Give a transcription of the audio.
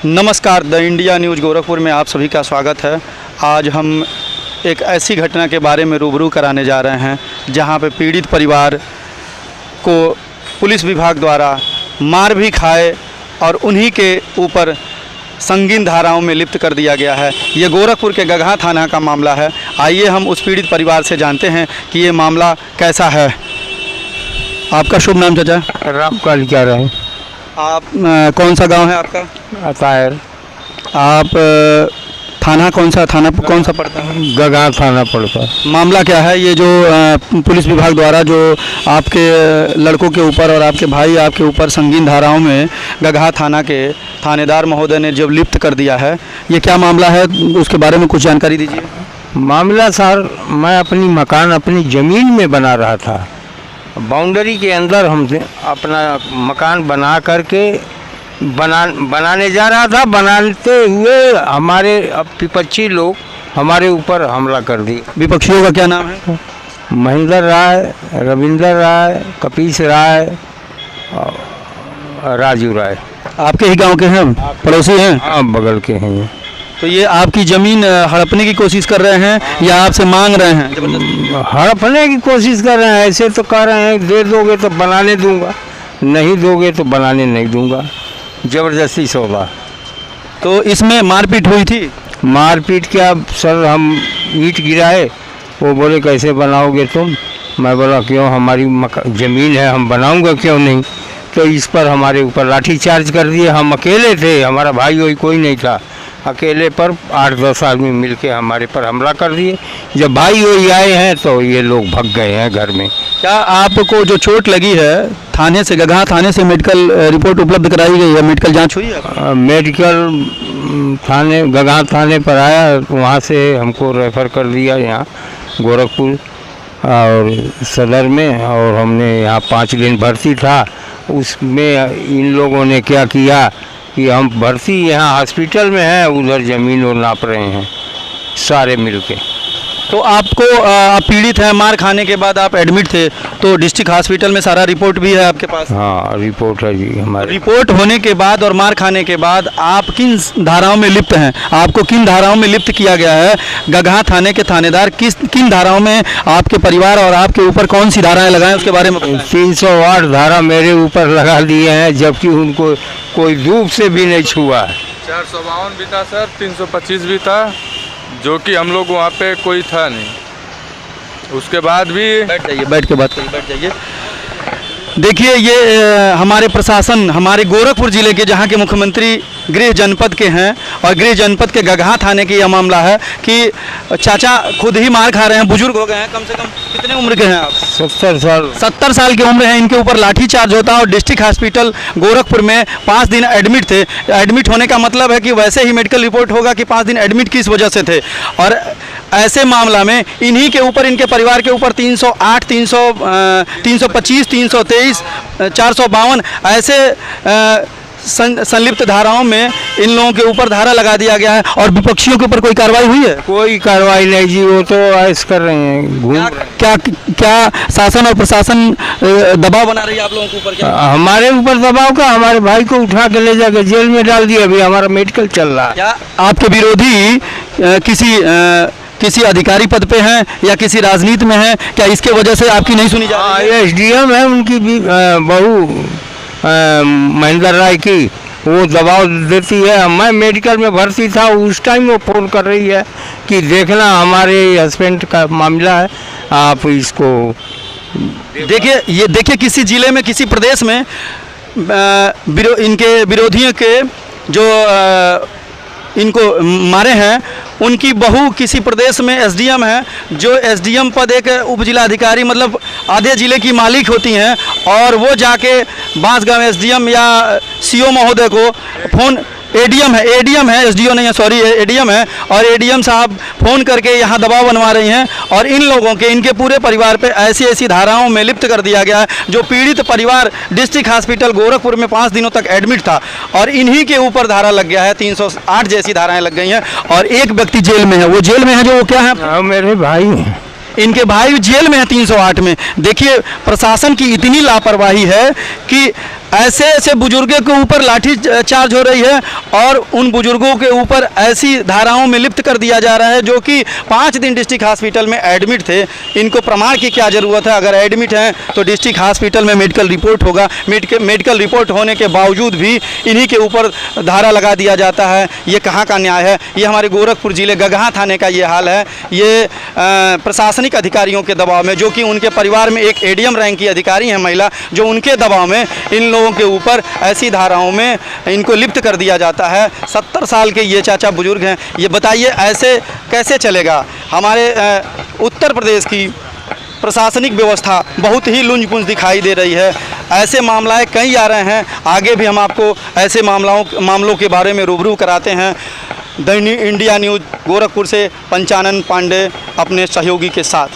नमस्कार, the India news Gorakhpur में आप सभी का स्वागत है। आज हम एक ऐसी घटना के बारे में रूबरू कराने जा रहे हैं जहां पे पीड़ित परिवार को पुलिस विभाग द्वारा मार भी खाए और उन्हीं के ऊपर संगीन धाराओं में लिप्त कर दिया गया है। ये गोरखपुर के गगहा थाना का मामला है। आइए हम उस पीड़ित परिवार से जानते हैं कि ये मामला कैसा है। आपका शुभ नाम चाचा? रामकाल क्या रहे। आप कौन सा गांव है आपका? अतायर। आप थाना कौन सा पड़ता है? गगहा थाना पड़ता है। मामला क्या है? ये जो पुलिस विभाग द्वारा जो आपके लड़कों के ऊपर और आपके भाई आपके ऊपर संगीन धाराओं में गगहा थाना के थानेदार महोदय ने जब लिप्त कर दिया है, ये क्या मामला है, उसके बारे में कुछ जानकारी दीजिए। मामला सर, मैं अपनी मकान अपनी ज़मीन में बना रहा था। बाउंड्री के अंदर हमने अपना मकान बना करके बनाने जा रहा था। बनाते हुए हमारे विपक्षी लोग हमारे ऊपर हमला कर दिए। विपक्षियों का क्या नाम है? महेंद्र राय, रविंदर राय, कपीस राय और राजू राय। आपके ही गांव के हैं, पड़ोसी हैं? हाँ, बगल के हैं ये। तो ये आपकी ज़मीन हड़पने की कोशिश कर रहे हैं या आपसे मांग रहे हैं? हड़पने की कोशिश कर रहे हैं। ऐसे तो कह रहे हैं दे दोगे तो बनाने दूंगा, नहीं दोगे तो बनाने नहीं दूंगा। ज़बरदस्ती सौदा। तो इसमें मारपीट हुई थी? मारपीट क्या सर, हम ईंट गिराए, वो बोले कैसे बनाओगे तुम। मैं बोला क्यों, हमारी ज़मीन है, हम बनाऊंगा क्यों नहीं। तो इस पर हमारे ऊपर लाठी चार्ज कर दिए। हम अकेले थे, हमारा भाई वही कोई नहीं था। अकेले पर 8-10 आदमी मिलके हमारे पर हमला कर दिए। जब भाई वही आए हैं तो ये लोग भाग गए हैं घर में। क्या आपको जो चोट लगी है थाने से, गगहा थाने से मेडिकल रिपोर्ट उपलब्ध कराई गई है? मेडिकल जांच हुई है? मेडिकल थाने गगहा थाने पर आया, वहाँ से हमको रेफ़र कर दिया यहाँ गोरखपुर और सदर में। और हमने यहाँ 5 दिन भर्ती था। उसमें इन लोगों ने क्या किया कि हम भर्ती यहाँ हॉस्पिटल में हैं, उधर ज़मीन और नाप रहे हैं सारे मिलके। तो आपको आप पीड़ित हैं, मार खाने के बाद आप एडमिट थे, तो डिस्ट्रिक्ट हॉस्पिटल में सारा रिपोर्ट भी है आपके पास? हाँ, रिपोर्ट है जी हमारे। रिपोर्ट होने के बाद और मार खाने के बाद आप किन धाराओं में लिप्त हैं? आपको किन धाराओं में लिप्त किया गया है? गगहा थाने के थानेदार किन धाराओं में आपके परिवार और आपके ऊपर कौन सी धाराएं लगाएं, उसके बारे में बताएं। 308 धारा मेरे ऊपर लगा दिए हैं, जबकि उनको कोई धूप से भी नहीं छुआ है। 452 भी था सर, 325 भी था, जो कि हम लोग वहाँ पे कोई था नहीं। उसके बाद भी बैठ के बात करिए, बैठ जाइए। देखिए, ये हमारे प्रशासन, हमारे गोरखपुर ज़िले के जहाँ के मुख्यमंत्री गृह जनपद के हैं और गृह जनपद के गगहा थाने की यह मामला है कि चाचा खुद ही मार खा रहे हैं, बुजुर्ग हो गए हैं। कम से कम कितने उम्र के हैं आप? 70 साल। 70 साल की उम्र है। इनके ऊपर लाठी चार्ज होता है और डिस्ट्रिक्ट हॉस्पिटल गोरखपुर में 5 दिन एडमिट थे। एडमिट होने का मतलब है कि वैसे ही मेडिकल रिपोर्ट होगा कि 5 दिन एडमिट किस वजह से थे। और ऐसे मामला में इन्हीं के ऊपर, इनके परिवार के ऊपर 308, 325, 323, 452 ऐसे संलिप्त धाराओं में इन लोगों के ऊपर धारा लगा दिया गया है। और विपक्षियों के ऊपर कोई कार्रवाई हुई है? कोई कार्रवाई नहीं जी, वो तो ऐश कर रहे हैं, क्या शासन और प्रशासन दबाव बना रही है आप लोगों के ऊपर? क्या हमारे ऊपर दबाव का? हमारे भाई को उठा के ले जाकर जेल में डाल दिया। अभी हमारा मेडिकल चल रहा है। क्या आपके विरोधी किसी अधिकारी पद पे हैं या किसी राजनीति में हैं? क्या इसके वजह से आपकी नहीं सुनी जा रही है? SDM है, उनकी भी बहू महेंद्र राय की, वो दबाव देती है। मैं मेडिकल में भर्ती था, उस टाइम वो फ़ोन कर रही है कि देखना हमारे हस्बैंड का मामला है, आप इसको देखिए किसी ज़िले में, किसी प्रदेश में इनके विरोधियों के जो इनको मारे हैं, उनकी बहू किसी प्रदेश में SDM है। जो SDM पद एक उप जिलाधिकारी, मतलब आधे ज़िले की मालिक होती हैं, और वो जाके बांसगांव SDM या CO महोदय को फ़ोन, ADM है, SDO नहीं है, सॉरी, ADM है, और ADM साहब फ़ोन करके यहाँ दबाव बनवा रही हैं। और इन लोगों के, इनके पूरे परिवार पे ऐसी धाराओं में लिप्त कर दिया गया है। जो पीड़ित परिवार डिस्ट्रिक्ट हॉस्पिटल गोरखपुर में 5 दिनों तक एडमिट था और इन्हीं के ऊपर धारा लग गया है। 308 जैसी धाराएं लग गई हैं और एक व्यक्ति जेल में है। वो जेल में है जो, वो क्या है? मेरे भाई हैं। इनके भाई जेल में है 308 में। देखिए, प्रशासन की इतनी लापरवाही है कि ऐसे ऐसे बुजुर्गों के ऊपर लाठी चार्ज हो रही है और उन बुजुर्गों के ऊपर ऐसी धाराओं में लिप्त कर दिया जा रहा है जो कि 5 दिन डिस्ट्रिक्ट हॉस्पिटल में एडमिट थे। इनको प्रमाण की क्या ज़रूरत है? अगर एडमिट हैं तो डिस्ट्रिक्ट हॉस्पिटल में मेडिकल रिपोर्ट होगा। मेडिकल रिपोर्ट होने के बावजूद भी इन्हीं के ऊपर धारा लगा दिया जाता है। ये कहाँ का न्याय है? ये हमारे गोरखपुर जिले गगहा थाने का ये हाल है। ये प्रशासनिक अधिकारियों के दबाव में, जो कि उनके परिवार में एक एडीएम रैंक की अधिकारी है महिला, जो उनके दबाव में इन लोगों के ऊपर ऐसी धाराओं में इनको लिप्त कर दिया जाता है। 70 साल के ये चाचा बुजुर्ग हैं। ये बताइए ऐसे कैसे चलेगा? हमारे उत्तर प्रदेश की प्रशासनिक व्यवस्था बहुत ही लुंज-पुंज दिखाई दे रही है। ऐसे मामलाएं कई आ रहे हैं। आगे भी हम आपको ऐसे मामलों के बारे में रूबरू कराते हैं। दैनिक इंडिया न्यूज़ गोरखपुर से पंचानन पांडे अपने सहयोगी के साथ।